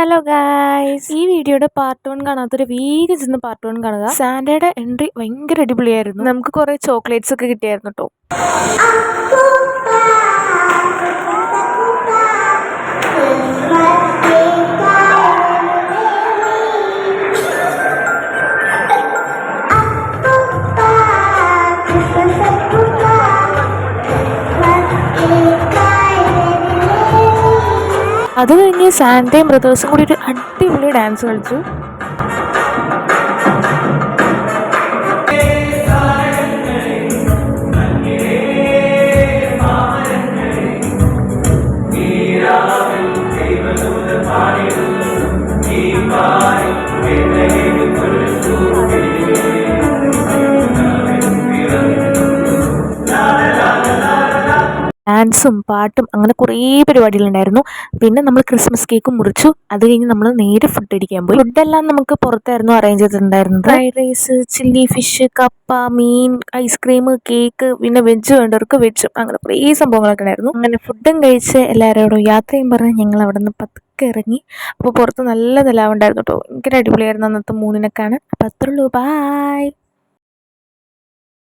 Hello guys, ഈ വീഡിയോയുടെ part 1 കാണാത്തൊരു വേഗം ചെന്ന് പാർട്ട് 1 കാണുക. സാന്റയുടെ എൻട്രി ഭയങ്കര അടിപൊളിയായിരുന്നു. നമുക്ക് കുറെ ചോക്ലേറ്റ്സ് ഒക്കെ കിട്ടിയായിരുന്നു കേട്ടോ. അത് കഴിഞ്ഞ് സാന്റയും ബ്രദേഴ്സും കൂടി ഒരു അടിപൊളി ഡാൻസ് കളിച്ചു. ഡാൻസും പാട്ടും അങ്ങനെ കുറേ പരിപാടികളുണ്ടായിരുന്നു. പിന്നെ നമ്മൾ ക്രിസ്മസ് കേക്ക് മുറിച്ചു. അത് കഴിഞ്ഞ് നമ്മൾ നേരെ ഫുഡ് അടിക്കാൻ പോയി. ഫുഡെല്ലാം നമുക്ക് പുറത്തായിരുന്നു അറേഞ്ച് ചെയ്തിട്ടുണ്ടായിരുന്നത്. ഫ്രൈഡ് റൈസ്, ചില്ലി ഫിഷ്, കപ്പ, മീൻ, ഐസ്ക്രീം, കേക്ക്, പിന്നെ വെജ് വേണ്ടവർക്ക് വെജും, അങ്ങനെ കുറേ സംഭവങ്ങളൊക്കെ ഉണ്ടായിരുന്നു. അങ്ങനെ ഫുഡും കഴിച്ച് എല്ലാവരോടും യാത്രയും പറഞ്ഞ് ഞങ്ങൾ അവിടെ നിന്ന് പതുക്കെ ഇറങ്ങി. അപ്പോൾ പുറത്ത് നല്ല നിലാവുണ്ടായിരുന്നു കേട്ടോ. ഭയങ്കര അടിപൊളിയായിരുന്നു അന്നത്തെ മൂന്നിനെ കാണാൻ. അപ്പോൾ അത്രയുള്ളൂ. ബായ്.